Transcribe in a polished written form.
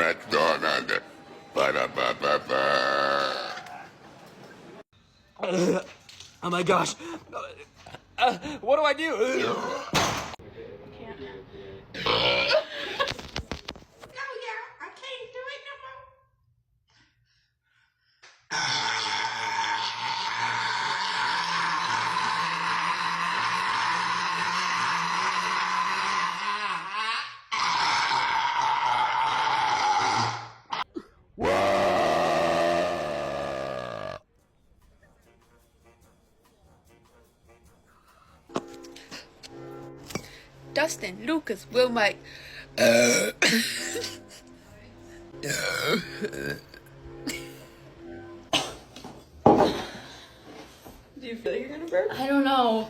McDonald. Ba-da-ba-ba-ba. Oh my gosh. What do I do? Can't. Dustin, Lucas, Will, Mike. Do you feel like you're gonna burp? I don't know.